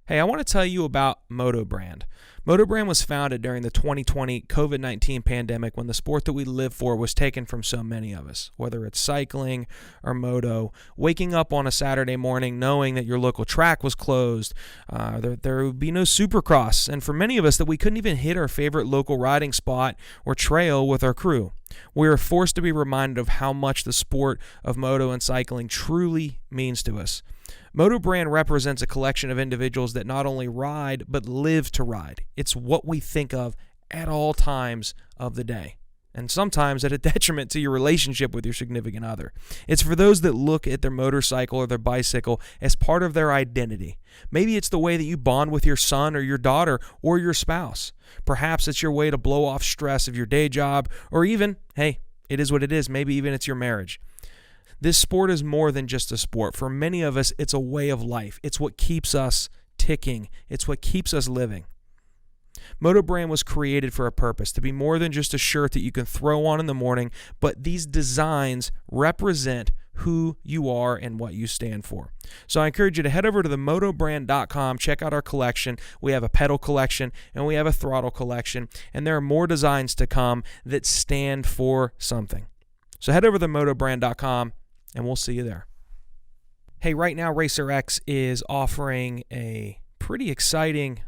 Hey, I want to tell you about Moto brand. Moto brand was founded during the 2020 COVID-19 pandemic when the sport that we live for was taken from so many of us, whether it's cycling or moto. Waking up on a Saturday morning knowing that your local track was closed, there would be no Supercross, and for many of us that we couldn't even hit our favorite local riding spot or trail with our crew. We are forced to be reminded of how much the sport of moto and cycling truly means to us. Moto brand represents a collection of individuals that not only ride, but live to ride. It's what we think of at all times of the day, and sometimes at a detriment to your relationship with your significant other. It's for those that look at their motorcycle or their bicycle as part of their identity. Maybe it's the way that you bond with your son or your daughter or your spouse. Perhaps it's your way to blow off stress of your day job, or even, hey, it is what it is, maybe even it's your marriage. This sport is more than just a sport. For many of us, it's a way of life. It's what keeps us ticking. It's what keeps us living. Moto brand was created for a purpose, to be more than just a shirt that you can throw on in the morning, but these designs represent who you are and what you stand for. So I encourage you to head over to the motobrand.com, check out our collection. We have a pedal collection and we have a throttle collection, and there are more designs to come that stand for something. So head over to the motobrand.com and we'll see you there. Hey, right now Racer X is offering a pretty exciting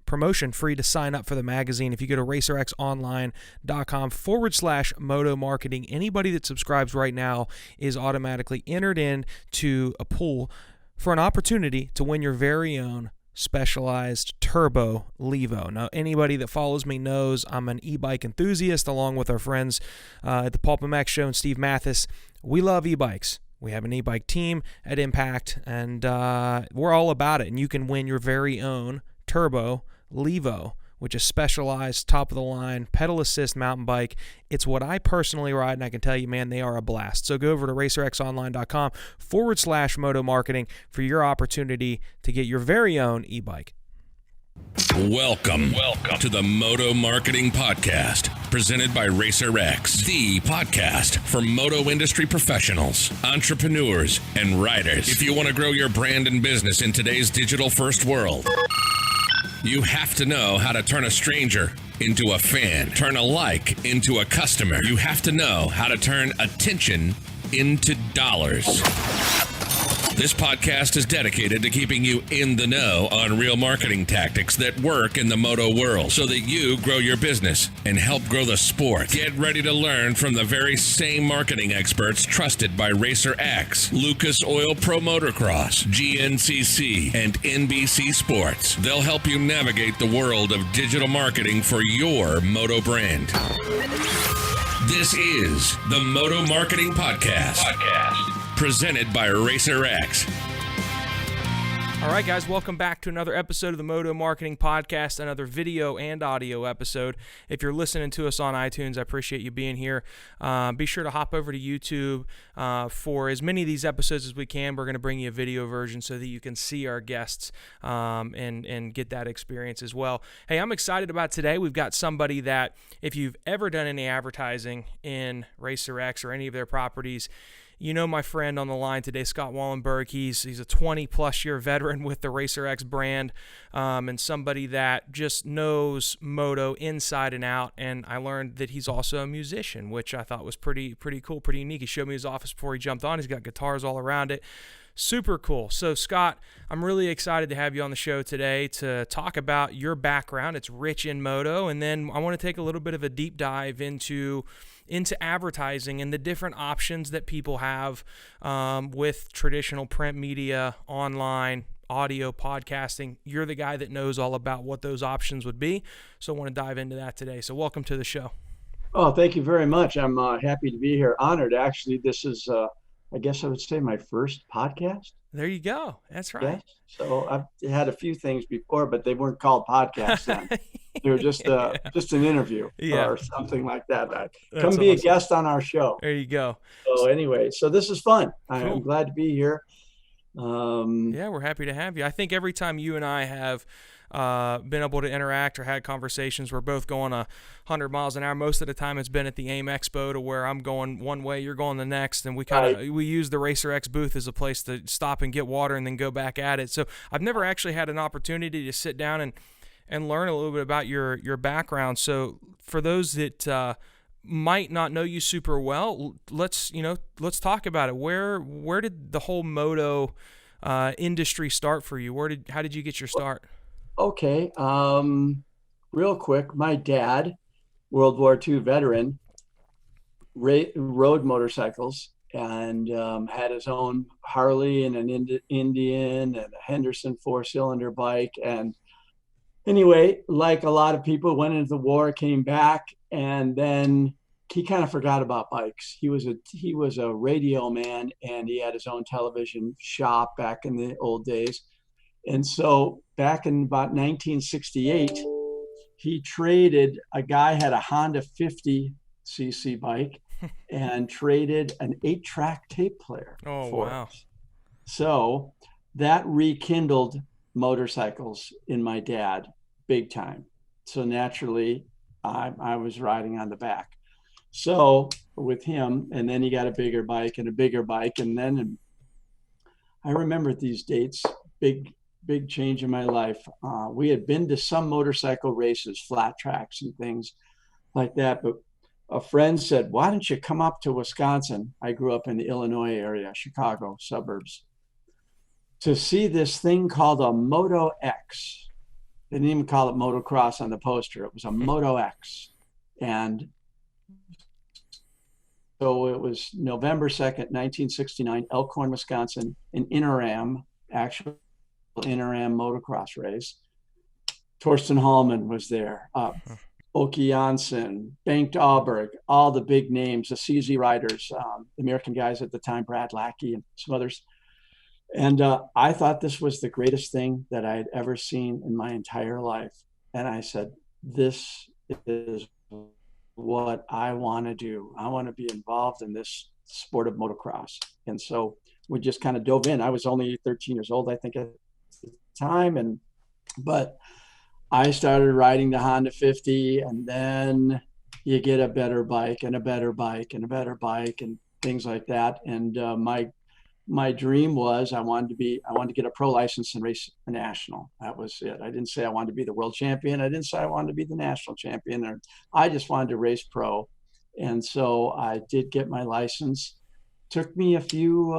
promotion for you to sign up for the magazine. If you go to racerxonline.com/moto marketing, anybody that subscribes right now is automatically entered into a pool for an opportunity to win your very own Specialized Turbo Levo. Now, anybody that follows me knows I'm an e-bike enthusiast, along with our friends at the Pulp MX Show and Steve Mathis. We love e-bikes. We have an e-bike team at Impakt, and we're all about it. And you can win your very own Turbo Levo, which is specialized, top-of-the-line, pedal assist mountain bike. It's what I personally ride, and I can tell you, man, they are a blast. So go over to racerxonline.com/moto marketing for your opportunity to get your very own e-bike. Welcome to the Moto Marketing Podcast, presented by Racer X, the podcast for moto industry professionals, entrepreneurs, and riders. If you want to grow your brand and business in today's digital-first world, you have to know how to turn a stranger into a fan, turn a like into a customer. You have to know how to turn attention into dollars. This podcast is dedicated to keeping you in the know on real marketing tactics that work in the moto world so that you grow your business and help grow the sport. Get ready to learn from the very same marketing experts trusted by Racer X, Lucas Oil Pro Motocross, GNCC, and NBC Sports. They'll help you navigate the world of digital marketing for your moto brand. This is the Moto Marketing Podcast. Presented by Racer X. All right, guys, welcome back to another episode of the Moto Marketing Podcast, another video and audio episode. If you're listening to us on iTunes, I appreciate you being here. Be sure to hop over to YouTube for as many of these episodes as we can. We're going to bring you a video version so that you can see our guests and get that experience as well. Hey, I'm excited about today. We've got somebody that, if you've ever done any advertising in Racer X or any of their properties, you know my friend on the line today, Scott Wallenberg. He's a 20-plus year veteran with the Racer X brand, and somebody that just knows moto inside and out. And I learned that he's also a musician, which I thought was pretty cool, pretty unique. He showed me his office before he jumped on. He's got guitars all around it. Super cool. So, Scott, I'm really excited to have you on the show today to talk about your background. It's rich in moto, and then I want to take a little bit of a deep dive into advertising and the different options that people have with traditional print media, online, audio, podcasting. You're the guy that knows all about what those options would be, so I want to dive into that today. So welcome to the show. Oh, thank you very much. I'm happy to be here. Honored, actually. This is, I guess I would say, my first podcast. There you go. That's right. Yes. So I've had a few things before, but they weren't called podcasts then. They were just just an interview or something like that. Come be awesome. A guest on our show. There you go. So anyway, so this is fun. Cool. I'm glad to be here. Yeah, we're happy to have you. I think every time you and I have been able to interact or had conversations. We're both going 100 miles an hour. Most of the time it's been at the AIM Expo, to where I'm going one way, you're going the next, and we use the Racer X booth as a place to stop and get water and then go back at it. So I've never actually had an opportunity to sit down and learn a little bit about your background. So for those that might not know you super well, let's talk about it. Where did the whole moto industry start for you? How did you get your start? Okay, real quick, my dad, World War II veteran, rode motorcycles and had his own Harley and an Indian and a Henderson 4-cylinder bike. And anyway, like a lot of people, went into the war, came back, and then he kind of forgot about bikes. He was a radio man, and he had his own television shop back in the old days. And so back in about 1968, he traded, a guy had a Honda 50cc bike and traded an 8-track tape player for it. So that rekindled motorcycles in my dad big time. So naturally, I was riding on the back. So with him, and then he got a bigger bike, and then I remember these dates, big change in my life. We had been to some motorcycle races, flat tracks and things like that, but a friend said, why don't you come up to Wisconsin? I grew up in the Illinois area, Chicago suburbs, to see this thing called a Moto X. They didn't even call it Motocross on the poster. It was a Moto X. And so it was November 2nd, 1969, Elkhorn, Wisconsin, an actual Interam motocross race. Torsten Hallman was there. Oki Janssen, Bengt Auberg, all the big names, the CZ riders, the American guys at the time, Brad Lackey and some others. And I thought this was the greatest thing that I had ever seen in my entire life. And I said, this is what I want to do. I want to be involved in this sport of motocross. And so we just kind of dove in. I was only 13 years old, I think, at the time. But I started riding the Honda 50, and then you get a better bike and a better bike and a better bike and things like that. And my dream was I wanted to get a pro license and race a national. That was it. I didn't say I wanted to be the world champion. I didn't say I wanted to be the national champion. I just wanted to race pro. And so I did get my license. Took me a few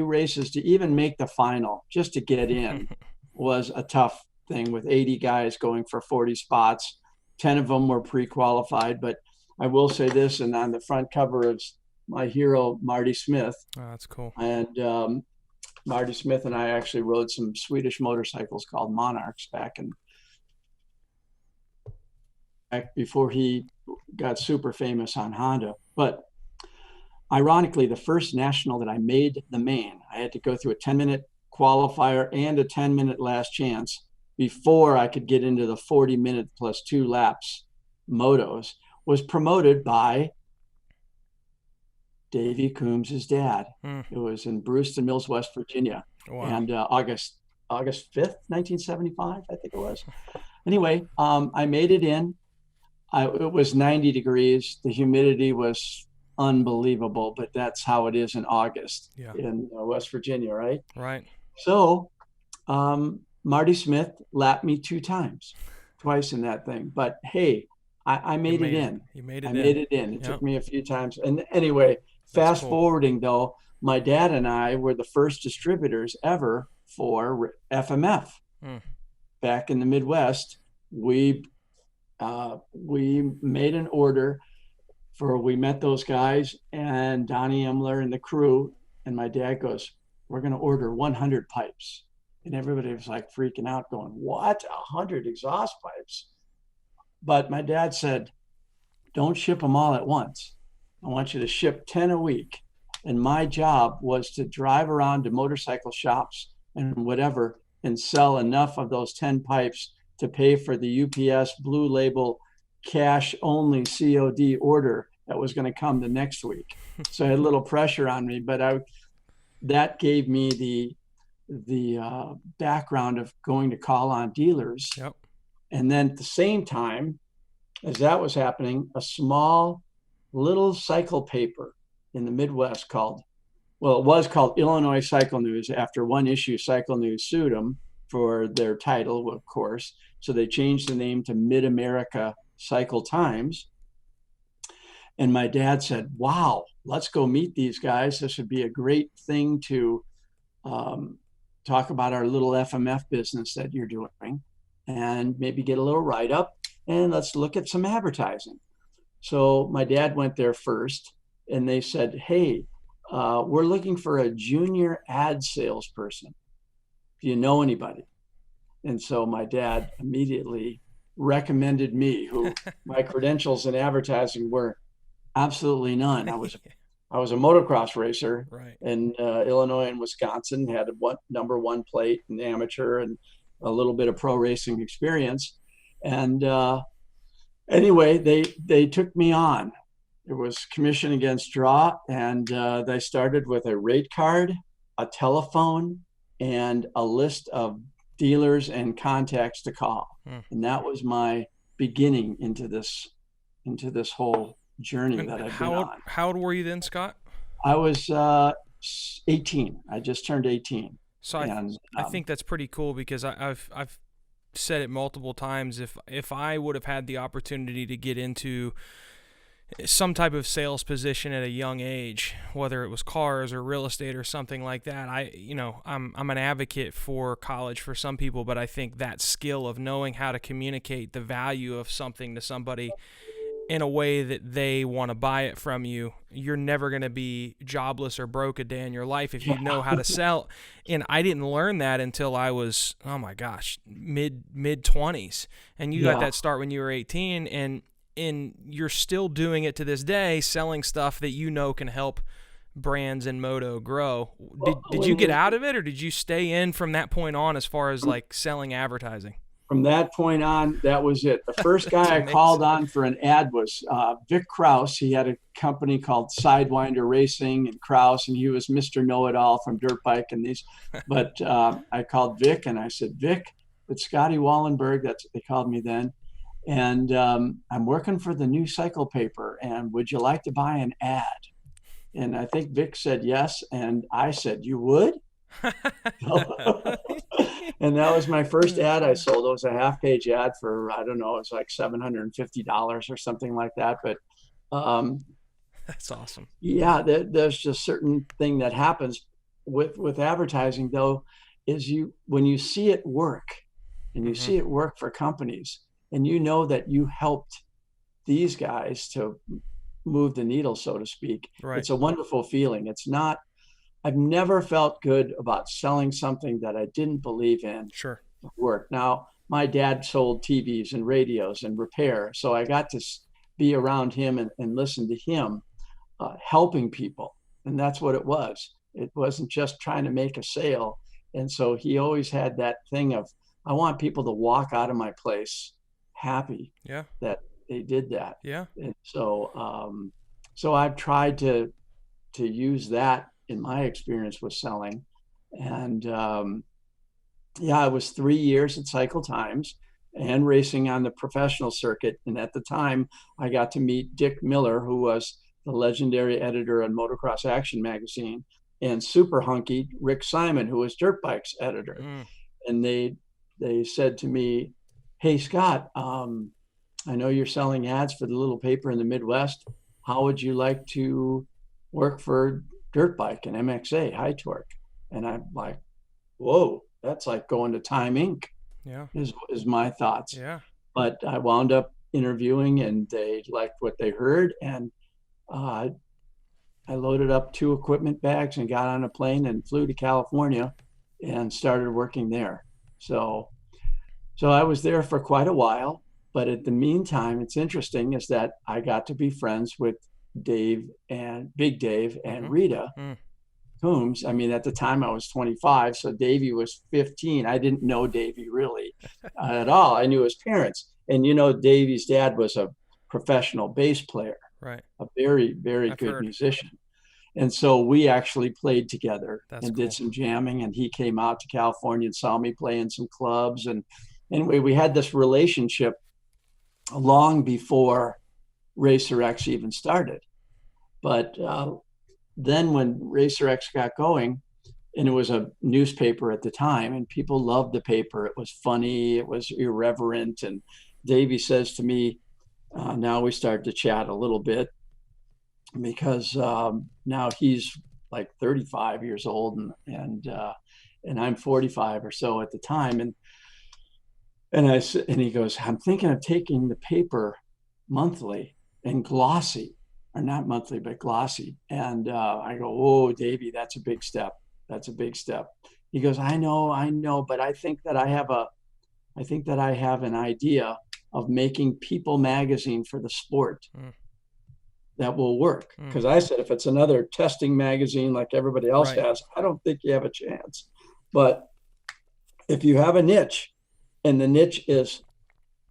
races to even make the final. Just to get in was a tough thing, with 80 guys going for 40 spots. 10 of them were pre-qualified. But I will say this, and on the front cover of my hero, Marty Smith. Oh, that's cool. And Marty Smith and I actually rode some Swedish motorcycles called Monarchs back before he got super famous on Honda. But ironically, the first national that I made the main, I had to go through a 10-minute qualifier and a 10-minute last chance before I could get into the 40-minute plus 2 laps motos, was promoted by Davey Coombs' dad. It was in Brewston Mills, West Virginia. Wow. And August 5th, 1975, I think it was. Anyway, I made it in. It was 90 degrees. The humidity was unbelievable, but that's how it is in August in West Virginia, right? Right. So Marty Smith lapped me twice in that thing. But hey, I made it in. You made it in. I made it in. It took me a few times. And anyway, fast forwarding though, my dad and I were the first distributors ever for FMF. Back in the Midwest. We made an order we met those guys and Donnie Emler and the crew, and my dad goes, we're going to order 100 pipes. And everybody was like freaking out going, what, 100 exhaust pipes? But my dad said, don't ship them all at once. I want you to ship 10 a week. And my job was to drive around to motorcycle shops and whatever and sell enough of those 10 pipes to pay for the UPS Blue Label cash only COD order that was going to come the next week. So I had a little pressure on me, but that gave me the background of going to call on dealers. Yep. And then at the same time, as that was happening, a small little cycle paper in the Midwest it was called Illinois Cycle News. After one issue, Cycle News sued them for their title, of course. So they changed the name to Mid-America Cycle Times. And my dad said, wow, let's go meet these guys. This would be a great thing to talk about our little FMF business that you're doing and maybe get a little write-up, and let's look at some advertising. So my dad went there first, and they said, hey, we're looking for a junior ad salesperson. Do you know anybody? And so my dad immediately recommended me, who my credentials in advertising were absolutely none. I was a motocross racer in Illinois and Wisconsin, had a number one plate and amateur and a little bit of pro racing experience. And anyway, they took me on. It was commission against draw, and they started with a rate card, a telephone, and a list of dealers and contacts to call. And that was my beginning into this whole journey that I've been on. How old were you then, Scott? I was 18. I just turned 18. So I think that's pretty cool, because I've said it multiple times. If I would have had the opportunity to get into some type of sales position at a young age, whether it was cars or real estate or something like that, I'm an advocate for college for some people, but I think that skill of knowing how to communicate the value of something to somebody in a way that they want to buy it from you, you're never going to be jobless or broke a day in your life if you know how to sell. And I didn't learn that until I was, oh my gosh, mid 20s. And you got that start when you were 18, and you're still doing it to this day, selling stuff that you know can help brands and Moto grow. Did you get out of it, or did you stay in from that point on as far as like selling advertising? From that point on, that was it. The first guy I called on for an ad was Vic Krause. He had a company called Sidewinder Racing and Krause, and he was Mr. Know-It-All from Dirt Bike and these. But I called Vic, and I said, Vic, it's Scotty Wallenberg. That's what they called me then. And I'm working for the new cycle paper, and would you like to buy an ad? And I think Vic said yes, and I said, you would? And that was my first ad I sold. It was a half-page ad for, I don't know, it was like $750 or something like that. But that's awesome. Yeah, there's just certain thing that happens with advertising, though, is when you see it work, and you see it work for companies, and you know that you helped these guys to move the needle, so to speak. Right. It's a wonderful feeling. I've never felt good about selling something that I didn't believe in. Sure. Work. Now, my dad sold TVs and radios and repair, so I got to be around him and listen to him helping people. And that's what it was. It wasn't just trying to make a sale. And so he always had that thing of, I want people to walk out of my place happy that they did that. Yeah. And so, so I've tried to use that in my experience with selling. And I was 3 years at Cycle Times and racing on the professional circuit. And at the time, I got to meet Dick Miller, who was the legendary editor on Motocross Action magazine, and super hunky Rick Simon, who was Dirt Bike's editor. And they said to me, hey, Scott, I know you're selling ads for the little paper in the Midwest. How would you like to work for Dirt Bike and MXA, High Torque? And I'm like, whoa, that's like going to Time Inc. Yeah, is my thoughts. Yeah. But I wound up interviewing, and they liked what they heard, and I loaded up 2 equipment bags and got on a plane and flew to California and started working there. So I was there for quite a while, but at the meantime, it's interesting is that I got to be friends with Dave and Big Dave and Rita Coombs. I mean, at the time I was 25, so Davey was 15. I didn't know Davey really at all. I knew his parents. And, Davey's dad was a professional bass player, right? A very, very good musician. And so we actually played together and cool. did some jamming, and he came out to California and saw me play in some clubs. And anyway, we had this relationship long before Racer X even started. But then when Racer X got going, and it was a newspaper at the time, and people loved the paper. It was funny, it was irreverent. And Davey says to me, now we start to chat a little bit, because now he's like 35 years old, and I'm 45 or so at the time. And he goes, I'm thinking of taking the paper monthly and glossy, or not monthly, but glossy. And I go, oh, Davey, that's a big step. That's a big step. He goes, I know, but I think that I have an idea of making People magazine for the sport. That will work. Because I said, if it's another testing magazine like everybody else has, I don't think you have a chance. But if you have a niche, and the niche is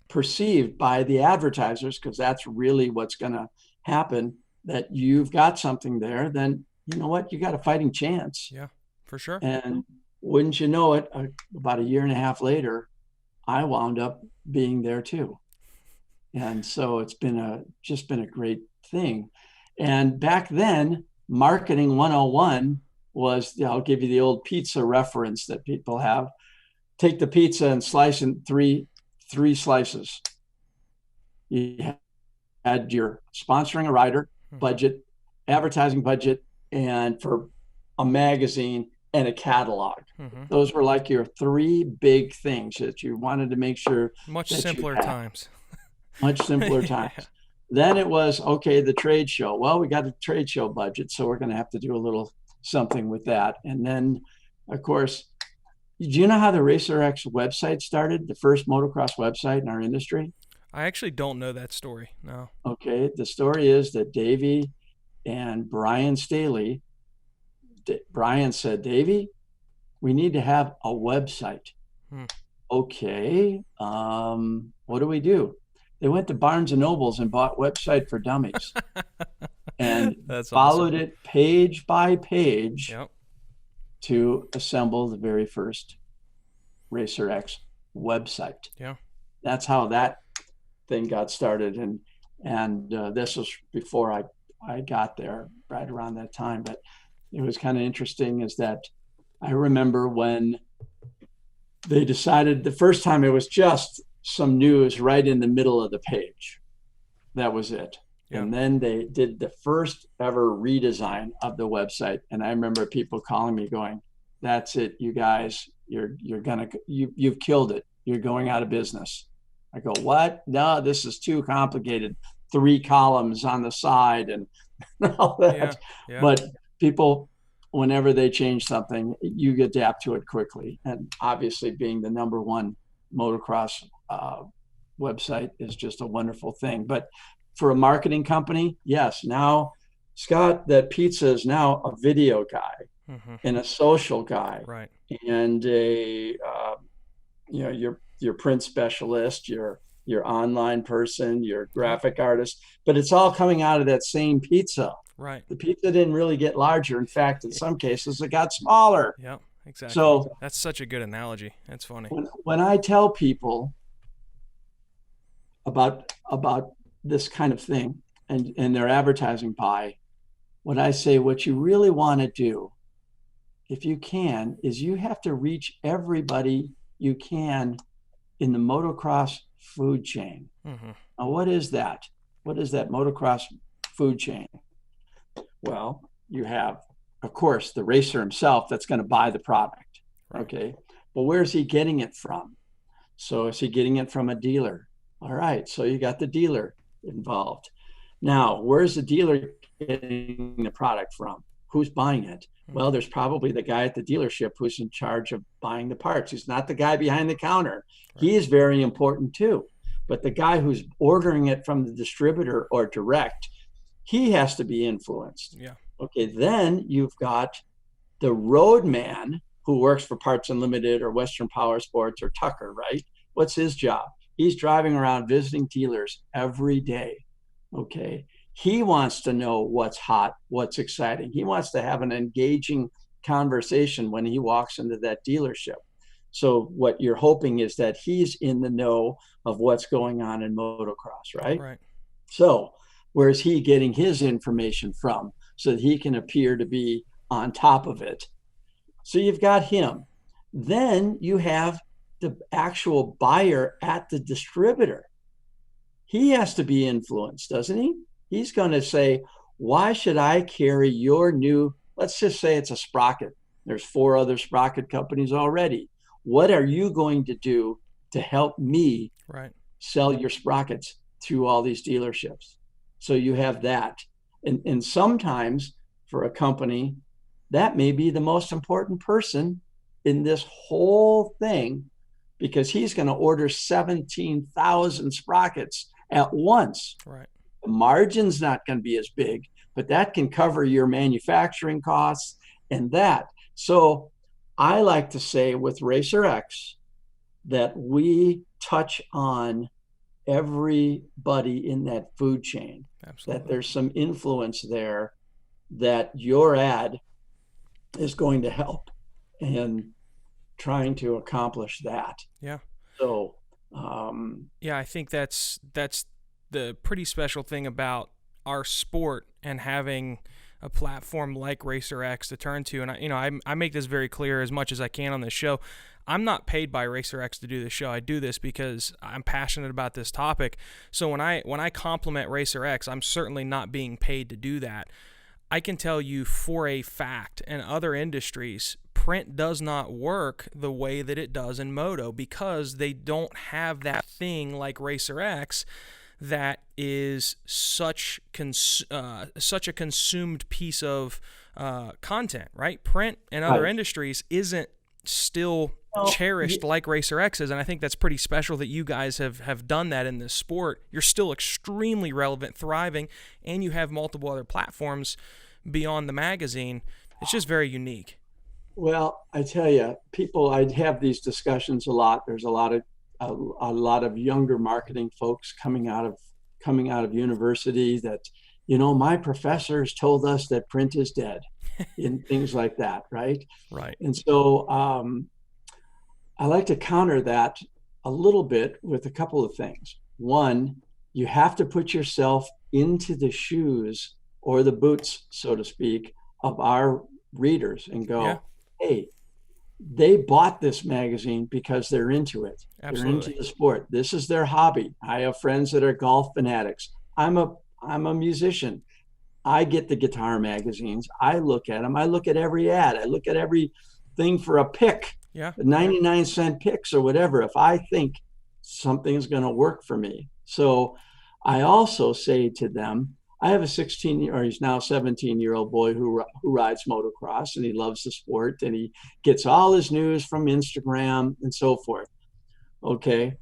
perceived by the advertisers, because that's really what's going to happen, that you've got something there, then you know what? You got a fighting chance. Yeah, for sure. And wouldn't you know it, about a year and a half later, I wound up being there too. And so it's just been a great thing. And back then, marketing 101 was, I'll give you the old pizza reference that people have. Take the pizza and slice in three slices. You had your sponsoring a rider budget, advertising budget, and for a magazine and a catalog. Those were like your three big things that you wanted to make sure. Much simpler times. Much simpler times. Yeah. Then it was, okay, the trade show. Well, we got a trade show budget, so we're going to have to do a little something with that. And then, of course, do you know how the Racer X website started, the first motocross website in our industry? I actually don't know that story, no. Okay, the story is that Davey and Brian Staley, Brian said, Davey, we need to have a website. Okay, what do we do? They went to Barnes & Nobles and bought Website for Dummies and followed it page by page to assemble the very first Racer X website. Yeah, that's how that thing got started. And this was before I got there, right around that time. But it was kind of interesting is that I remember when they decided the first time, it was just some news right in the middle of the page. That was it. Yeah. And then they did the first ever redesign of the website. And I remember people calling me going, that's it, you guys, you've killed it. You're going out of business. I go, what? No, this is too complicated. 3 columns on the side and all that. Yeah, yeah. But people, whenever they change something, you adapt to it quickly. And obviously being the #1 motocross website is just a wonderful thing. But for a marketing company, yes, now, Scott, that pizza is now a video guy and a social guy, right? And a your print specialist, your online person, your graphic artist, but it's all coming out of that same pizza. Right. The pizza didn't really get larger. In fact, in some cases, it got smaller. Yeah, exactly. So that's such a good analogy. That's funny. When I tell people about this kind of thing and their advertising buy, what I say, what you really want to do, if you can, is you have to reach everybody you can in the motocross food chain. Now, what is that? What is that motocross food chain? Well, you have, of course, the racer himself that's going to buy the product. Right. Okay. But where's he getting it from? So is he getting it from a dealer? All right. So you got the dealer involved. Now, where's the dealer getting the product from? Who's buying it? Well, there's probably the guy at the dealership who's in charge of buying the parts. He's not the guy behind the counter. Right. He is very important too. But the guy who's ordering it from the distributor or direct, he has to be influenced. Yeah. Okay, then you've got the roadman who works for Parts Unlimited or Western Power Sports or Tucker, right? What's his job? He's driving around visiting dealers every day. Okay. He wants to know what's hot, what's exciting. He wants to have an engaging conversation when he walks into that dealership. So what you're hoping is that he's in the know of what's going on in motocross, right? Right. So where's he getting his information from so that he can appear to be on top of it? So you've got him. Then you have the actual buyer at the distributor. He has to be influenced, doesn't he? He's going to say, why should I carry your new, let's just say it's a sprocket. There's 4 other sprocket companies already. What are you going to do to help me sell your sprockets through all these dealerships? So you have that. And sometimes for a company, that may be the most important person in this whole thing, because he's going to order 17,000 sprockets at once. Right. The margin's not going to be as big, but that can cover your manufacturing costs and that. So I like to say with Racer X that we touch on everybody in that food chain. Absolutely. That there's some influence there that your ad is going to help in trying to accomplish that. Yeah. So, yeah, I think that's the pretty special thing about our sport and having a platform like Racer X to turn to. And I make this very clear as much as I can on this show. I'm not paid by Racer X to do this show. I do this because I'm passionate about this topic. So when I compliment Racer X, I'm certainly not being paid to do that. I can tell you for a fact, in other industries, print does not work the way that it does in moto because they don't have that thing like Racer X that is such a consumed piece of content, right? Print in other industries isn't still cherished like Racer X is, and I think that's pretty special that you guys have done that in this sport. You're still extremely relevant, thriving, and you have multiple other platforms beyond the magazine. It's just very unique. Well, I tell you, I have these discussions a lot. There's a lot of younger marketing folks coming out of university that, my professors told us that print is dead and things like that, right? Right. And so I like to counter that a little bit with a couple of things. One, you have to put yourself into the shoes or the boots, so to speak, of our readers and go, hey, they bought this magazine because they're into it. Absolutely. They're into the sport. This is their hobby. I have friends that are golf fanatics. I'm a musician. I get the guitar magazines. I look at them. I look at every ad. I look at everything for a pick. Yeah. 99-cent picks or whatever, if I think something is going to work for me. So I also say to them, I have a he's now 17-year-old boy who rides motocross, and he loves the sport, and he gets all his news from Instagram and so forth. Okay.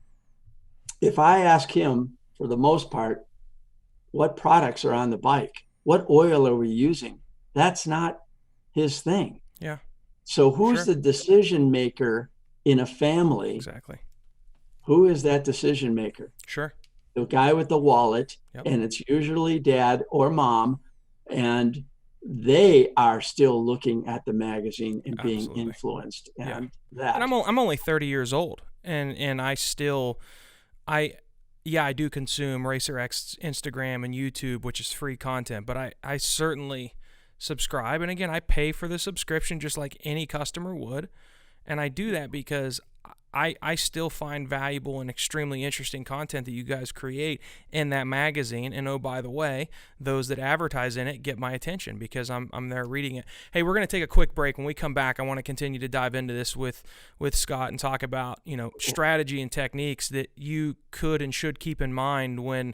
If I ask him, for the most part, what products are on the bike, what oil are we using, that's not his thing. Yeah. So who's the decision maker in a family? Exactly. Who is that decision maker? Sure. The guy with the wallet, and it's usually dad or mom, and they are still looking at the magazine and being influenced. And that. And I'm only 30 years old, and I still, I do consume Racer X Instagram and YouTube, which is free content, but I certainly subscribe. And again, I pay for the subscription just like any customer would. And I do that because I still find valuable and extremely interesting content that you guys create in that magazine. And oh, by the way, those that advertise in it get my attention because I'm there reading it. Hey, we're going to take a quick break. When we come back, I want to continue to dive into this with Scott and talk about, strategy and techniques that you could and should keep in mind when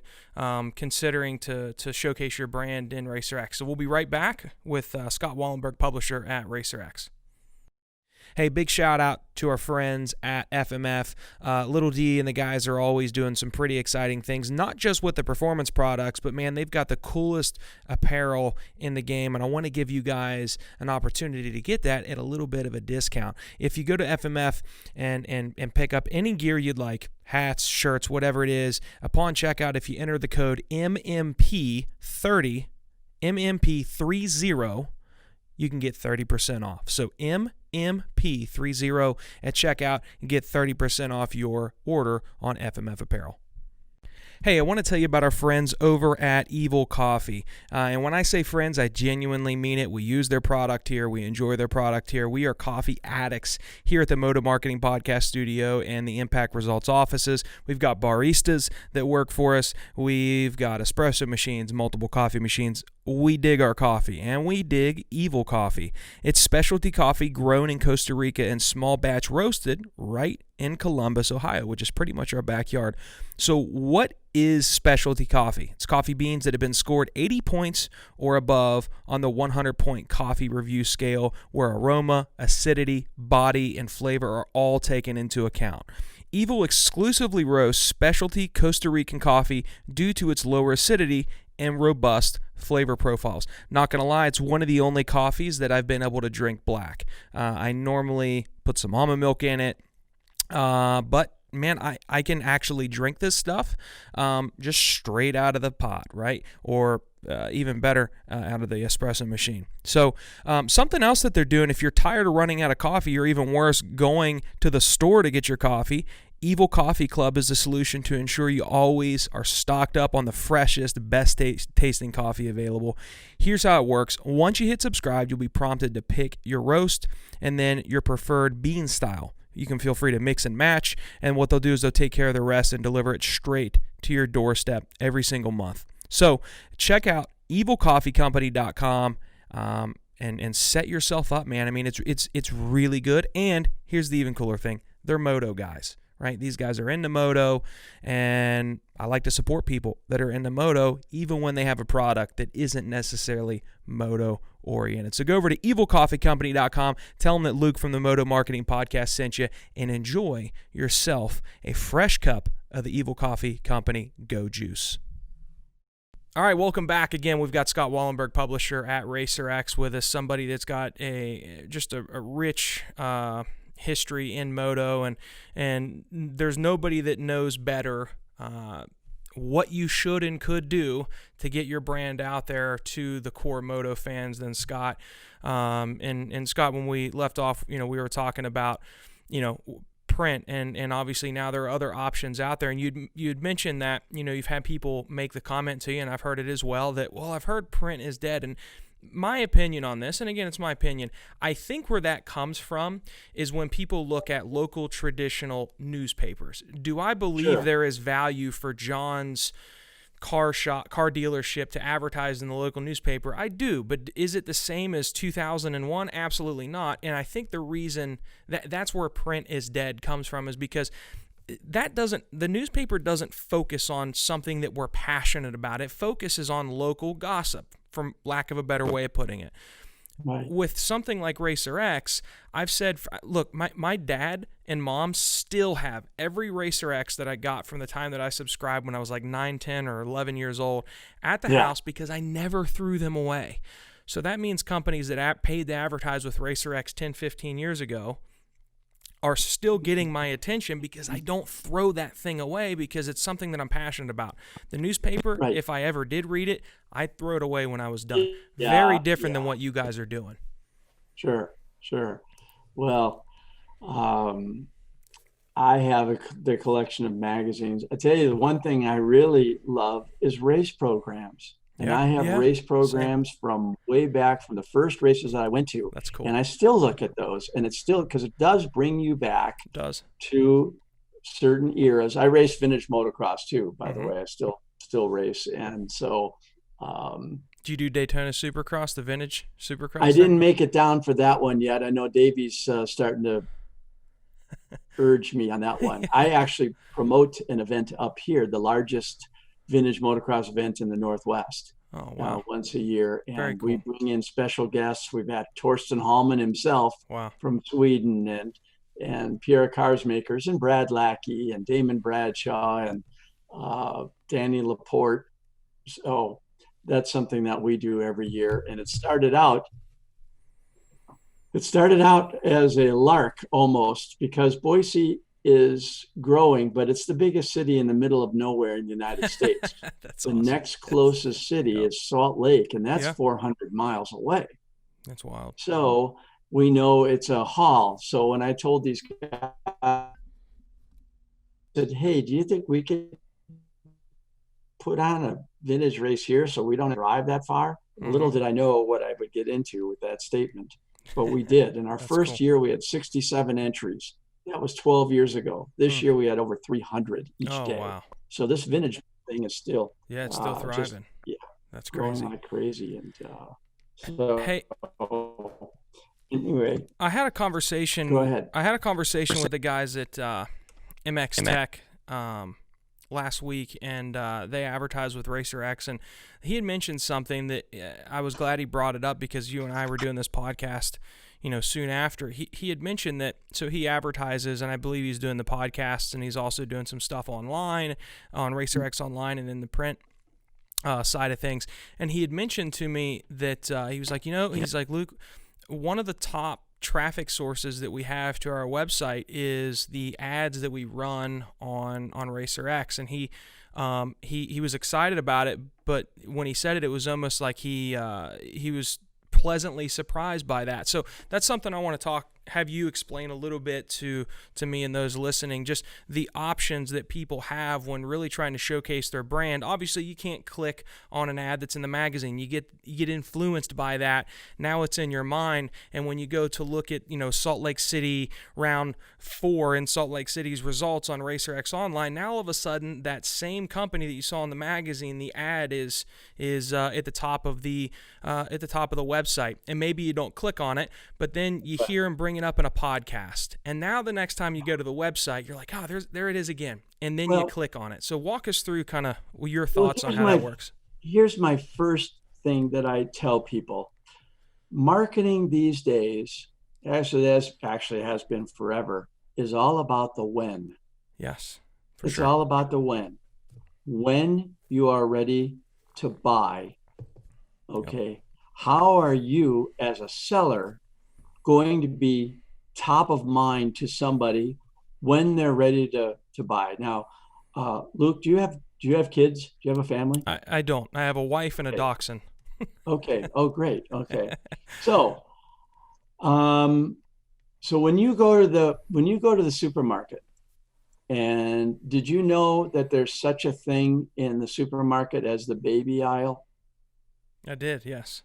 considering to showcase your brand in Racer X. So we'll be right back with Scott Wallenberg, publisher at Racer X. Hey, big shout out to our friends at FMF. Little D and the guys are always doing some pretty exciting things, not just with the performance products, but man, they've got the coolest apparel in the game, and I want to give you guys an opportunity to get that at a little bit of a discount. If you go to FMF and pick up any gear you'd like, hats, shirts, whatever it is, upon checkout, if you enter the code MMP30, MMP30, you can get 30% off. So MMP30 at checkout and get 30% off your order on FMF Apparel. Hey, I want to tell you about our friends over at Evil Coffee. And when I say friends, I genuinely mean it. We use their product here. We enjoy their product here. We are coffee addicts here at the Moto Marketing Podcast Studio and the Impakt Results offices. We've got baristas that work for us. We've got espresso machines, multiple coffee machines. We dig our coffee, and we dig Evil Coffee. It's specialty coffee grown in Costa Rica and small batch roasted right in Columbus, Ohio, which is pretty much our backyard. So what is specialty coffee? It's coffee beans that have been scored 80 points or above on the 100-point coffee review scale, where aroma, acidity, body, and flavor are all taken into account. Evil exclusively roasts specialty Costa Rican coffee due to its lower acidity and robust flavor profiles. Not going to lie, it's one of the only coffees that I've been able to drink black. I normally put some almond milk in it, but man, I can actually drink this stuff just straight out of the pot, right? Or even better, out of the espresso machine. So something else that they're doing, if you're tired of running out of coffee, or even worse, going to the store to get your coffee, Evil Coffee Club is the solution to ensure you always are stocked up on the freshest, best tasting coffee available. Here's how it works. Once you hit subscribe, you'll be prompted to pick your roast and then your preferred bean style. You can feel free to mix and match, and what they'll do is they'll take care of the rest and deliver it straight to your doorstep every single month. So check out evilcoffeecompany.com and set yourself up, man. I mean, it's really good. And here's the even cooler thing. They're Moto guys, right? These guys are into Moto, and I like to support people that are into Moto, even when they have a product that isn't necessarily Moto oriented. So go over to evilcoffeecompany.com, tell them that Luke from the Moto Marketing Podcast sent you, and enjoy yourself a fresh cup of the Evil Coffee Company Go Juice. All right, welcome back again. We've got Scott Wallenberg, publisher at RacerX, with us, somebody that's got a rich history in Moto, and there's nobody that knows better what you should and could do to get your brand out there to the core Moto fans than Scott. And Scott, when we left off, we were talking about, print, and obviously now there are other options out there, and you'd mentioned that you've had people make the comment to you, and I've heard it as well, that, well, I've heard print is dead. And my opinion on this, and again, it's my opinion, I think where that comes from is when people look at local traditional newspapers. Do I believe there is value for John's car dealership to advertise in the local newspaper? I do, but is it the same as 2001? Absolutely not. And I think the reason that's where print is dead comes from is because the newspaper doesn't focus on something that we're passionate about. It focuses on local gossip, for lack of a better way of putting it. Right. With something like RacerX, I've said, look, my dad and mom still have every RacerX that I got from the time that I subscribed when I was like 9, 10, or 11 years old at the house, because I never threw them away. So that means companies that paid to advertise with RacerX 10, 15 years ago are still getting my attention because I don't throw that thing away, because it's something that I'm passionate about. The newspaper, if I ever did read it, I'd throw it away when I was done. Very different than what you guys are doing. Sure. Well, I have the collection of magazines. I tell you, the one thing I really love is race programs. And I have race programs from way back, from the first races that I went to. That's cool. And I still look at those, and it's still, because it does bring you back to certain eras. I race vintage motocross too, by the way. I still race. And so do you do Daytona Supercross, the vintage Supercross? I didn't make it down for that one yet. I know Davey's starting to urge me on that one. I actually promote an event up here, the largest vintage motocross event in the Northwest. Oh, wow. once a year. Very And cool. we bring in special guests. We've had Torsten Hallman himself Wow. from Sweden, and Pierre Carsmakers, and Brad Lackey, and Damon Bradshaw, and Danny Laporte. So that's something that we do every year. And it started out as a lark almost, because Boise is growing, but it's the biggest city in the middle of nowhere in the United States. That's the awesome. next closest city is Salt Lake, and that's 400 miles away. That's wild. So we know it's a haul. So when I told these guys, I said, hey, do you think we could put on a vintage race here so we don't drive that far? Little did I know what I would get into with that statement, but we did. In our first year, we had 67 entries. That was 12 years ago. This year, we had over 300 each day. Wow. So this vintage thing is still, it's still thriving. That's crazy. Growing like crazy. And so, hey, anyway, I had a conversation. Go ahead. I had a conversation with the guys at MX Tech last week, and they advertised with Racer X, and he had mentioned something that I was glad he brought it up, because you and I were doing this podcast, soon after. He had mentioned that, so he advertises, and I believe he's doing the podcasts, and he's also doing some stuff online on Racer X Online and in the print side of things. And he had mentioned to me that he was like, he's like, Luke, one of the top traffic sources that we have to our website is the ads that we run on Racer X. And he was excited about it, but when he said it, it was almost like he was pleasantly surprised by that. So that's something I want to have you explain a little bit to me and those listening, just the options that people have when really trying to showcase their brand. Obviously, you can't click on an ad that's in the magazine. You get influenced by that. Now it's in your mind, and when you go to look at Salt Lake City round 4 and Salt Lake City's results on Racer X Online, now all of a sudden that same company that you saw in the magazine, the ad is at the top of the website, and maybe you don't click on it, but then you hear him bring it up in a podcast, and now the next time you go to the website, you're like, oh, there it is again, and then you click on it. So walk us through kind of your thoughts on how that works. Here's my first thing that I tell people. Marketing these days, actually has been forever, is all about the when. Yes, it's all about the when. When you are ready to buy, okay, yep. How are you as a seller going to be top of mind to somebody when they're ready to buy? Now, Luke, do you have kids? Do you have a family? I don't. I have a wife and a dachshund. Okay. Oh, great. Okay. So when you go to the supermarket, and did you know that there's such a thing in the supermarket as the baby aisle? I did, yes.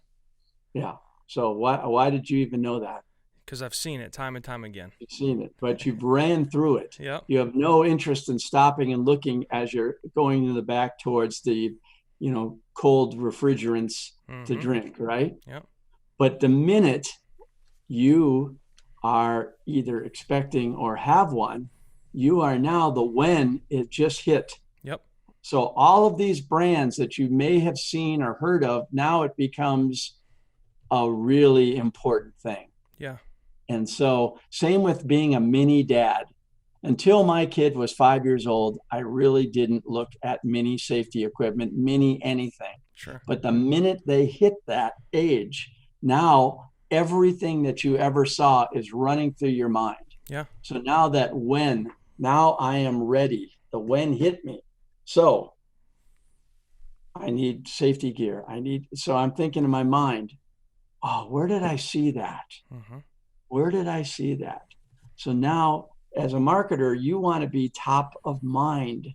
Yeah. So why did you even know that? Because I've seen it time and time again. You've seen it, but you've ran through it. Yep. You have no interest in stopping and looking as you're going to the back towards the, cold refrigerants to drink, right? Yep. But the minute you are either expecting or have one, you are now the when it just hit. Yep. So all of these brands that you may have seen or heard of, now it becomes a really important thing. Yeah. And so same with being a mini dad. Until my kid was 5 years old, I really didn't look at mini safety equipment, mini anything. Sure. But the minute they hit that age, now everything that you ever saw is running through your mind. Yeah. So now now I am ready. The when hit me. So I need safety gear. So I'm thinking in my mind, oh, where did I see that? Mm-hmm. Where did I see that? So now as a marketer, you want to be top of mind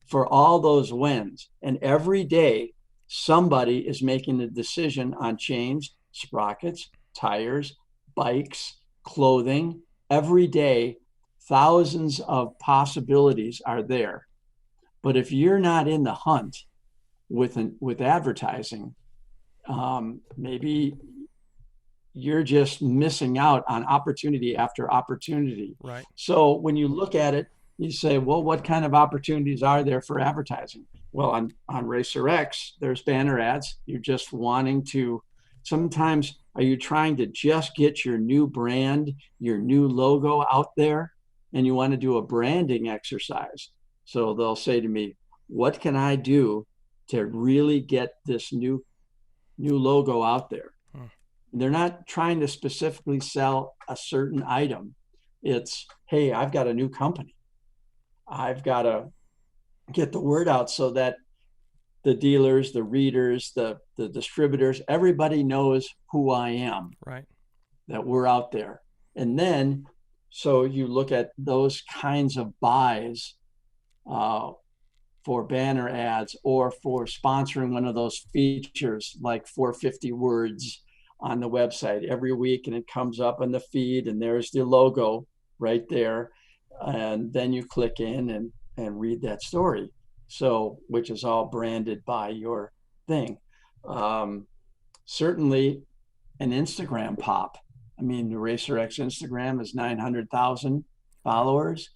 for all those wins. And every day somebody is making a decision on chains, sprockets, tires, bikes, clothing. Every day, thousands of possibilities are there. But if you're not in the hunt with advertising, maybe you're just missing out on opportunity after opportunity. Right. So when you look at it, you say, well, what kind of opportunities are there for advertising? Well, on Racer X, there's banner ads. You're just wanting to, sometimes are you trying to just get your new brand, your new logo out there, and you want to do a branding exercise? So they'll say to me, what can I do to really get this new logo out there? They're not trying to specifically sell a certain item. It's, hey, I've got a new company. I've got to get the word out so that the dealers, the readers, the distributors, everybody knows who I am, right? That we're out there. And then, so you look at those kinds of buys for banner ads or for sponsoring one of those features like 450 words on the website every week, and it comes up in the feed and there's the logo right there. And then you click in and read that story. So, which is all branded by your thing. Certainly an Instagram pop. I mean, the Racer X Instagram is 900,000 followers.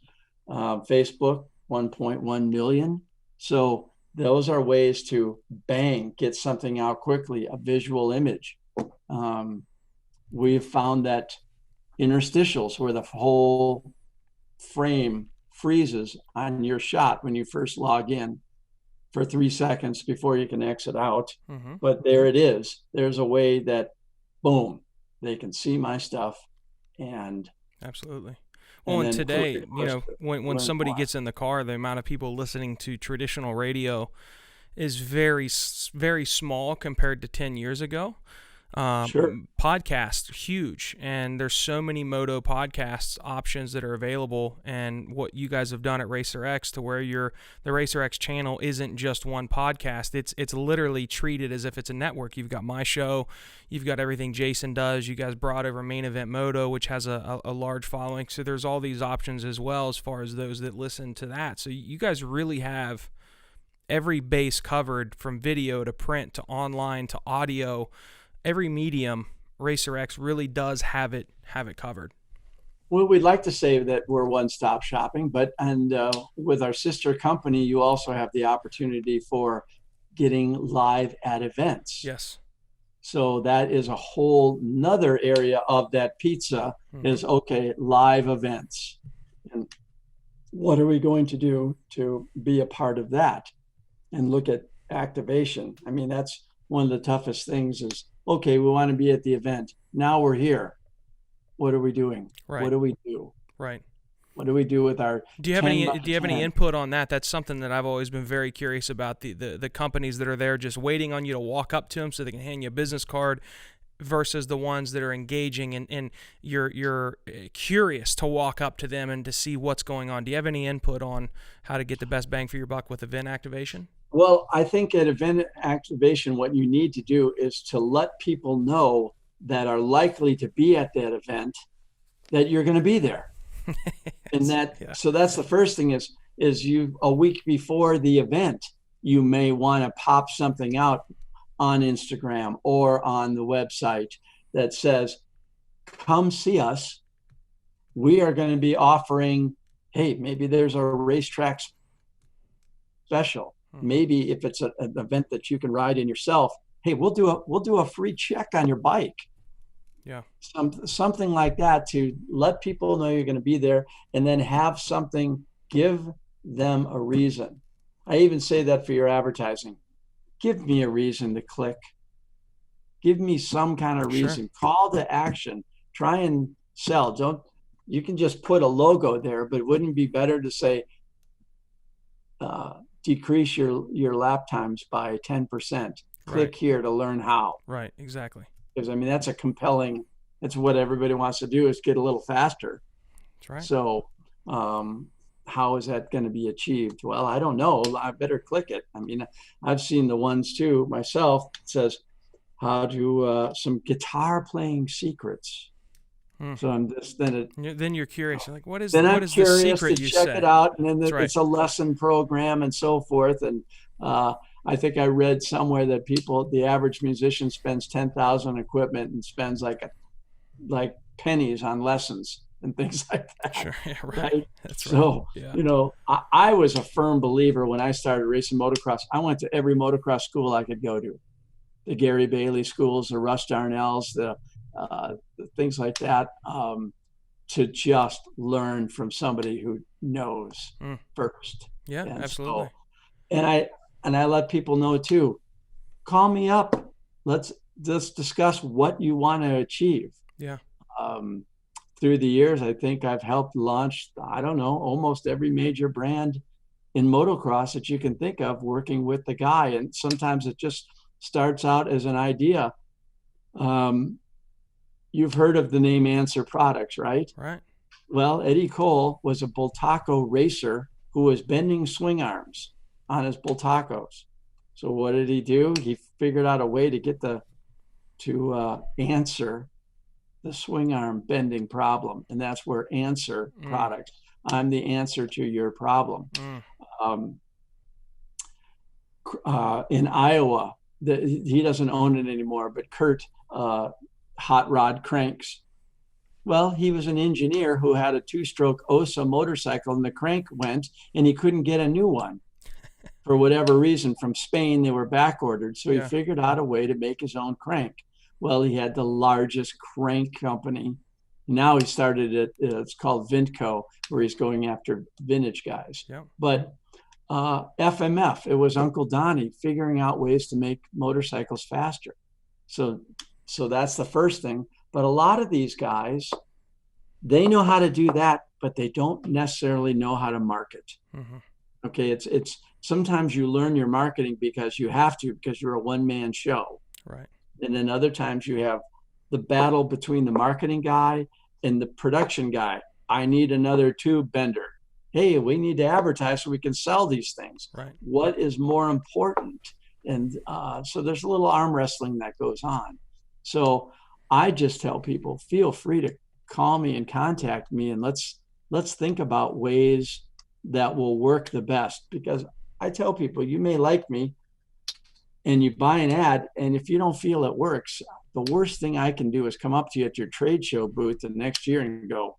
Facebook, 1.1 million. So those are ways to get something out quickly, a visual image. We've found that interstitials, where the whole frame freezes on your shot when you first log in for 3 seconds before you can exit out. Mm-hmm. But there it is. There's a way that, boom, they can see my stuff. And absolutely. Well, and today, when somebody gets in the car, the amount of people listening to traditional radio is very, very small compared to 10 years ago. Sure. Podcasts, huge, and there's so many moto podcasts options that are available, and what you guys have done at Racer X to where the Racer X channel isn't just one podcast. It's literally treated as if it's a network. You've got my show, you've got everything Jason does, you guys brought over Main Event Moto, which has a large following, so there's all these options as well as far as those that listen to that. So you guys really have every base covered, from video to print to online to audio. Every medium, Racer X really does have it covered. Well, we'd like to say that we're one-stop shopping, but with our sister company, you also have the opportunity for getting live at events. Yes. So that is a whole nother area of that pizza. Mm-hmm. Is okay, live events. And what are we going to do to be a part of that? And look at activation. I mean, that's one of the toughest things is, okay, we want to be at the event. Now we're here. What are we doing? Right. What do we do? Right. What do we do with our? Do you have any input on that? That's something that I've always been very curious about. The companies that are there just waiting on you to walk up to them so they can hand you a business card, versus the ones that are engaging and you're curious to walk up to them and to see what's going on. Do you have any input on how to get the best bang for your buck with event activation? Well, I think at event activation, what you need to do is to let people know that are likely to be at that event that you're going to be there. And that, yeah. So that's the first thing is you, a week before the event, you may want to pop something out on Instagram or on the website that says, come see us. We are going to be offering, hey, maybe there's a racetrack special. Maybe if it's an event that you can ride in yourself, hey, we'll do a free check on your bike. Yeah. Something like that to let people know you're going to be there, and then have something, give them a reason. I even say that for your advertising. Give me a reason to click. Give me some kind of reason. Sure. Call to action. Try and sell. You can just put a logo there, but wouldn't it be better to say, decrease your lap times by 10%. Click right here to learn how. Right, exactly. Because I mean, that's what everybody wants to do, is get a little faster. That's right. So how is that going to be achieved? Well, I don't know. I better click it. I mean, I've seen the ones too myself. It says how to some guitar playing secrets. So I'm just then you're curious. You're like, what is? Then what I'm is curious the secret to you check say? it out, and then right. It's a lesson program and so forth. And I think I read somewhere that the average musician spends $10,000 on equipment and spends like pennies on lessons. and things like that. Sure. Yeah, right. Right. That's So, right. Yeah. you know, I was a firm believer when I started racing motocross. I went to every motocross school I could go to, the Gary Bailey schools, the Russ Darnells, the things like that, to just learn from somebody who knows first. Yeah, And absolutely. so, and I let people know too, call me up. Let's discuss what you want to achieve. Yeah. Through the years, I think I've helped launch, I don't know, almost every major brand in motocross that you can think of, working with the guy. And sometimes it just starts out as an idea. You've heard of the name Answer Products, right? Right. Well, Eddie Cole was a Bultaco racer who was bending swing arms on his Bultacos. So what did he do? He figured out a way to get to answer the swing arm bending problem. And that's where Answer Products, I'm the answer to your problem. In Iowa, he doesn't own it anymore, but Kurt Hot Rod Cranks. Well, he was an engineer who had a 2-stroke OSA motorcycle, and the crank went, and he couldn't get a new one. For whatever reason, from Spain, they were back ordered. So he figured out a way to make his own crank. Well, he had the largest crank company. Now he started it. It's called Vintco, where he's going after vintage guys. Yeah. But FMF, it was Uncle Donnie figuring out ways to make motorcycles faster. So that's the first thing. But a lot of these guys, they know how to do that, but they don't necessarily know how to market. Okay, it's sometimes you learn your marketing because you have to, because you're a one-man show. Right. And then other times you have the battle between the marketing guy and the production guy. I need another tube bender. Hey, we need to advertise so we can sell these things. Right. What is more important? And so there's a little arm wrestling that goes on. So I just tell people, feel free to call me and contact me, and let's think about ways that will work the best. Because I tell people, you may like me and you buy an ad, and if you don't feel it works, the worst thing I can do is come up to you at your trade show booth the next year and go,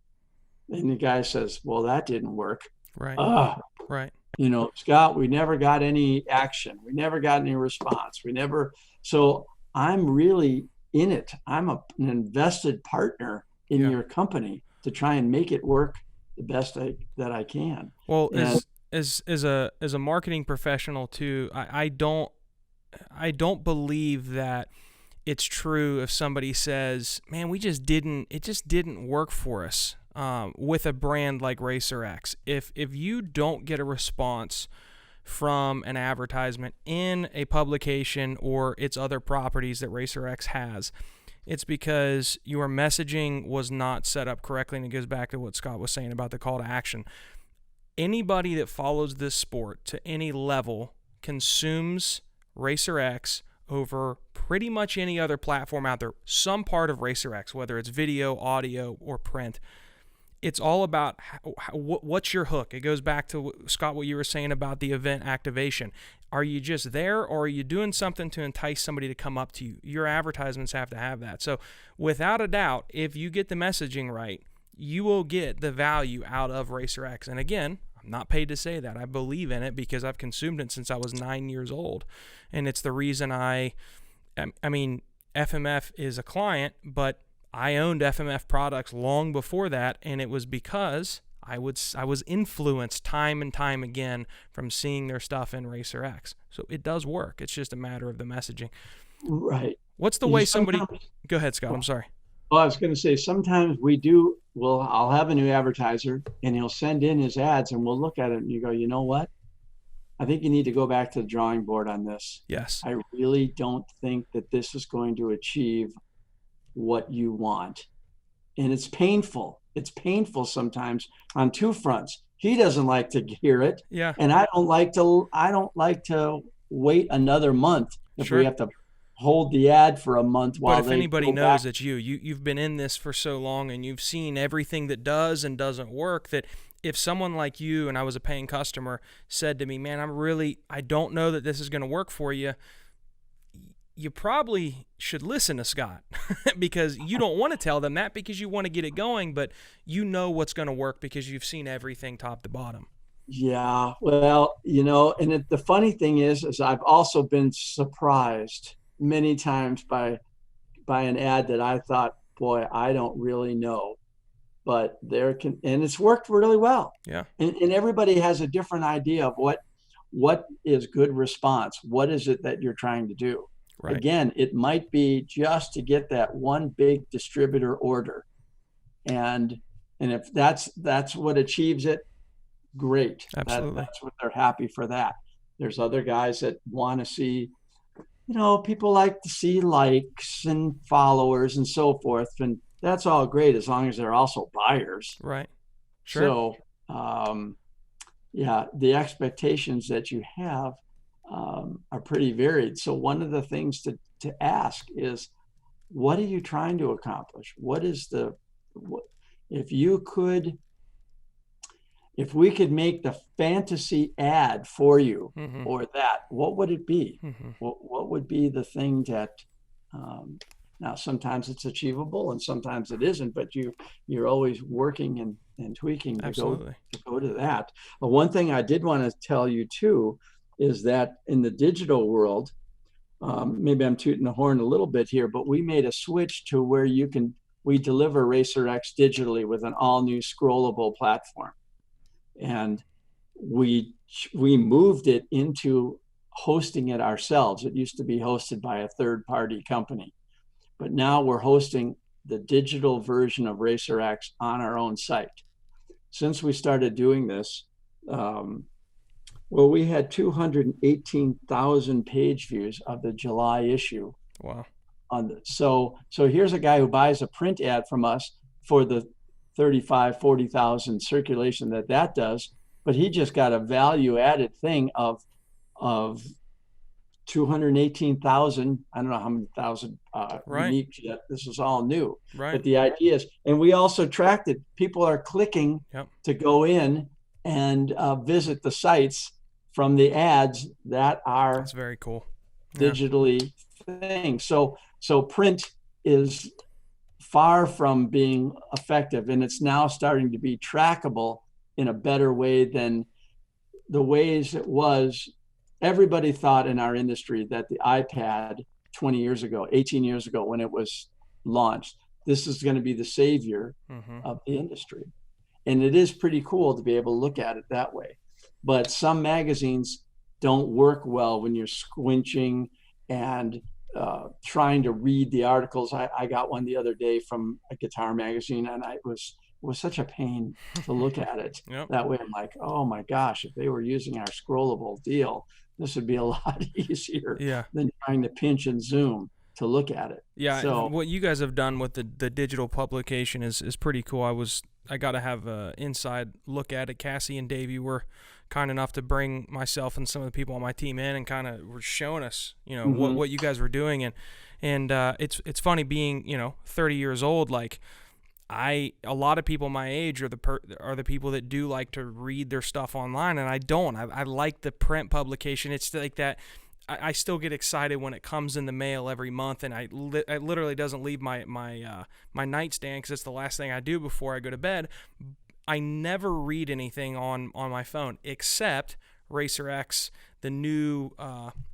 and the guy says, well, that didn't work. Right. Right. You know, Scott, we never got any action. We never got any response. So I'm really in it. I'm an invested partner in your company to try and make it work the best that I can. Well, as a marketing professional too, I don't believe that it's true if somebody says, man, it just didn't work for us with a brand like Racer X. If you don't get a response from an advertisement in a publication or its other properties that Racer X has, it's because your messaging was not set up correctly, and it goes back to what Scott was saying about the call to action. Anybody that follows this sport to any level consumes Racer X over pretty much any other platform out there, some part of Racer X, whether it's video, audio, or print. It's all about what's your hook. It goes back to, Scott, what you were saying about the event activation. Are you just there, or are you doing something to entice somebody to come up to you? Your advertisements have to have that. So without a doubt, if you get the messaging right, you will get the value out of Racer X. And again, I'm not paid to say that. I believe in it because I've consumed it since I was 9 years old. And it's the reason I mean, FMF is a client, but I owned FMF products long before that, and it was because I was influenced time and time again from seeing their stuff in Racer X. So it does work. It's just a matter of the messaging. Right. What's the way somebody... Go ahead, Scott. I'm sorry. Well, I was going to say, sometimes I'll have a new advertiser, and he'll send in his ads, and we'll look at it, and you go, you know what? I think you need to go back to the drawing board on this. Yes. I really don't think that this is going to achieve what you want. And it's painful. It's painful sometimes on two fronts. He doesn't like to hear it. Yeah. And I don't like to wait another month if we have to hold the ad for a month while But if anybody knows it's you've been in this for so long and you've seen everything that does and doesn't work, that if someone like you, and I was a paying customer, said to me, man, I don't know that this is going to work for you, you probably should listen to Scott because you don't want to tell them that because you want to get it going, but you know what's going to work because you've seen everything top to bottom. Yeah, well, and the funny thing is I've also been surprised many times by an ad that I thought, boy, I don't really know, but and it's worked really well. Yeah. And everybody has a different idea of what is good response. What is it that you're trying to do? Right. Again, it might be just to get that one big distributor order. And if that's what achieves it, great. Absolutely. That's what they're happy for that. There's other guys that want to see, people like to see likes and followers and so forth. And that's all great as long as they're also buyers. Right. Sure. So, the expectations that you have are pretty varied. So one of the things to ask is, what are you trying to accomplish? If we could make the fantasy ad for you or that, what would it be? What would be the thing that, now sometimes it's achievable and sometimes it isn't, but you're always working and tweaking to go to that. But one thing I did want to tell you too, is that in the digital world, maybe I'm tooting the horn a little bit here, but we made a switch to where we deliver RacerX digitally with an all new scrollable platform. And we moved it into hosting it ourselves. It used to be hosted by a third-party company, but now we're hosting the digital version of RacerX on our own site. Since we started doing this, we had 218,000 page views of the July issue. Wow. So here's a guy who buys a print ad from us for the 35, 40,000 circulation that does, but he just got a value added thing of 218,000. I don't know how many thousand unique. This is all new. Right. But the idea is, and we also tracked it. People are clicking to go in and visit the sites from the ads that are That's very cool. Digitally things. So print is far from being effective, and it's now starting to be trackable in a better way than the ways it was. Everybody thought in our industry that the iPad 20 years ago, 18 years ago, when it was launched, this is going to be the savior of the industry. And it is pretty cool to be able to look at it that way. But some magazines don't work well when you're squinching and trying to read the articles. I got one the other day from a guitar magazine, and it was such a pain to look at it. That way I'm like, oh my gosh, if they were using our scrollable deal, this would be a lot easier than trying to pinch and zoom to look at it. Yeah, so what you guys have done with the digital publication is pretty cool. I got to have an inside look at it. Cassie and Davey were kind enough to bring myself and some of the people on my team in and kind of were showing us, what you guys were doing. And it's funny being, 30 years old, like a lot of people my age are the people that do like to read their stuff online, and I don't. I like the print publication. It's like that. I still get excited when it comes in the mail every month, and it literally doesn't leave my nightstand because it's the last thing I do before I go to bed. I never read anything on my phone except RacerX, the new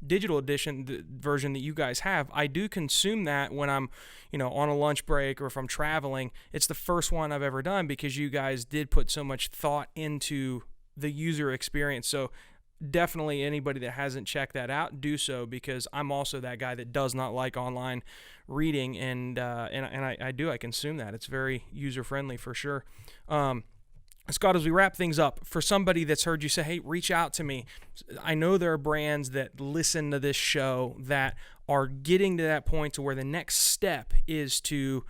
digital edition, the version that you guys have. I do consume that when I'm, on a lunch break or if I'm traveling. It's the first one I've ever done because you guys did put so much thought into the user experience. So definitely anybody that hasn't checked that out, do so, because I'm also that guy that does not like online reading, and I consume that. It's very user friendly for sure. Scott, as we wrap things up, for somebody that's heard you say, hey, reach out to me. I know there are brands that listen to this show that are getting to that point to where the next step is to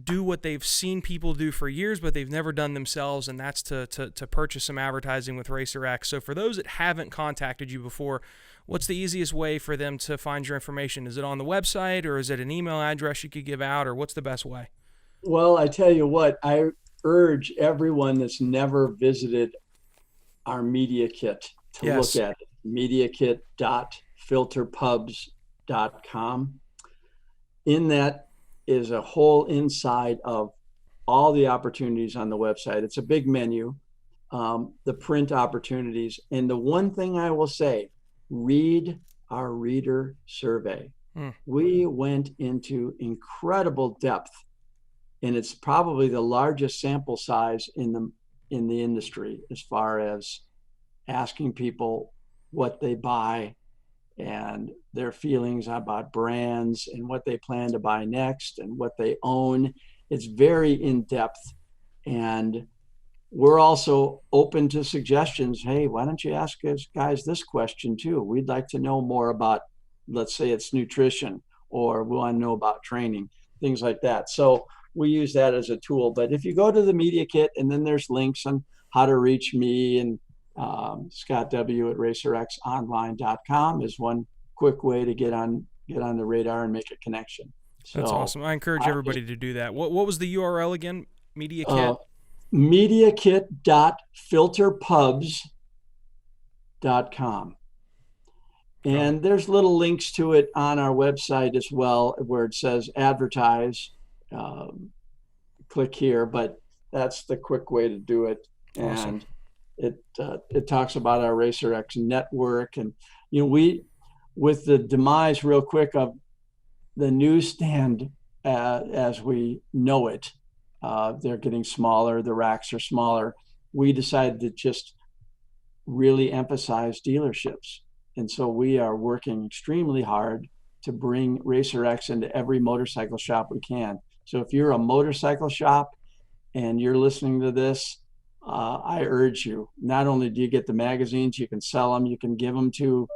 do what they've seen people do for years, but they've never done themselves, and that's to purchase some advertising with RacerX. So for those that haven't contacted you before, what's the easiest way for them to find your information? Is it on the website, or is it an email address you could give out, or what's the best way? Well, I tell you what, I urge everyone that's never visited our media kit to look at it. Mediakit.filterpubs.com. motomarketing.com. In that is a whole inside of all the opportunities on the website. It's a big menu, the print opportunities. And the one thing I will say, read our reader survey. We went into incredible depth, and it's probably the largest sample size in the industry as far as asking people what they buy and their feelings about brands and what they plan to buy next and what they own. It's very in-depth, and we're also open to suggestions. Hey, why don't you ask us guys this question too? We'd like to know more about, let's say it's nutrition, or we want to know about training, things like that. So we use that as a tool. But if you go to the Media Kit, and then there's links on how to reach me, and Scott W. at racerxonline.com is one quick way to get on the radar and make a connection. So, that's awesome. I encourage everybody to do that. What was the URL again? Media Kit? MediaKit.filterpubs.com. And there's little links to it on our website as well, where it says advertise, click here, but that's the quick way to do it. Awesome. And it talks about our RacerX network. And, we, with the demise real quick of the newsstand as we know it, they're getting smaller, the racks are smaller. We decided to just really emphasize dealerships. And so we are working extremely hard to bring RacerX into every motorcycle shop we can. So if you're a motorcycle shop and you're listening to this, I urge you, not only do you get the magazines, you can sell them, you can give them to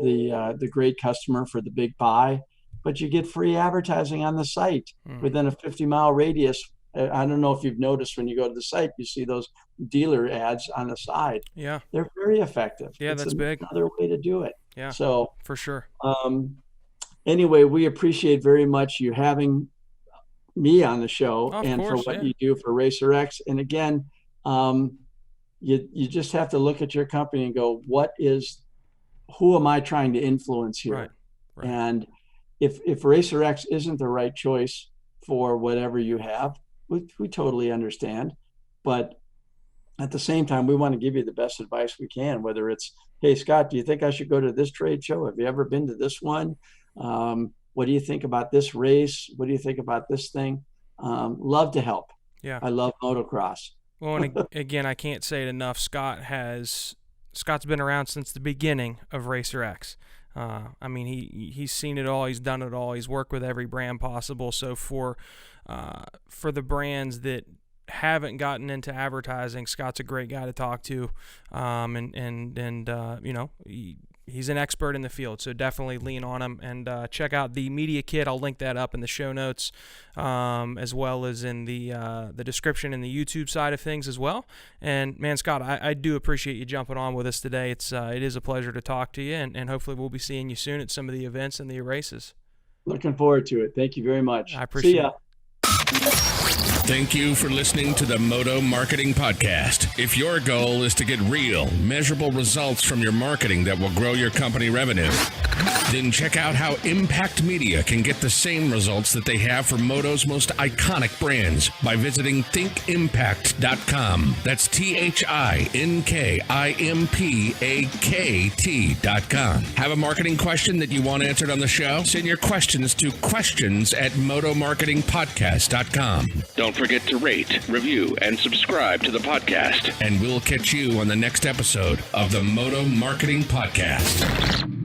the great customer for the big buy, but you get free advertising on the site within a 50-mile radius. I don't know if you've noticed when you go to the site, you see those dealer ads on the side. Yeah. They're very effective. Yeah, that's big. Another way to do it. Yeah, so for sure. Anyway, we appreciate very much you having me on the show for what you do for RacerX. And again, you just have to look at your company and go, who am I trying to influence here? Right. And if RacerX isn't the right choice for whatever you have, we totally understand. But at the same time, we want to give you the best advice we can, whether it's, hey, Scott, do you think I should go to this trade show? Have you ever been to this one? What do you think about this race? What do you think about this thing? Love to help. Yeah. I love motocross. Well, and again, I can't say it enough. Scott's been around since the beginning of RacerX. I mean, he's seen it all. He's done it all. He's worked with every brand possible. So for the brands that haven't gotten into advertising, Scott's a great guy to talk to. He's an expert in the field. So definitely lean on him and check out the Media Kit. I'll link that up in the show notes, as well as in the description in the YouTube side of things as well. And man, Scott, I do appreciate you jumping on with us today. It is a pleasure to talk to you, and hopefully we'll be seeing you soon at some of the events and the races. Looking forward to it. Thank you very much. I appreciate it. See ya. Thank you for listening to the Moto Marketing Podcast. If your goal is to get real, measurable results from your marketing that will grow your company revenue, then check out how Impakt Media can get the same results that they have for Moto's most iconic brands by visiting thinkimpakt.com. That's THINKIMPAKT.com. Have a marketing question that you want answered on the show? Send your questions to questions@motomarketingpodcast.com. Don't forget to rate, review, and subscribe to the podcast. And we'll catch you on the next episode of the Moto Marketing Podcast.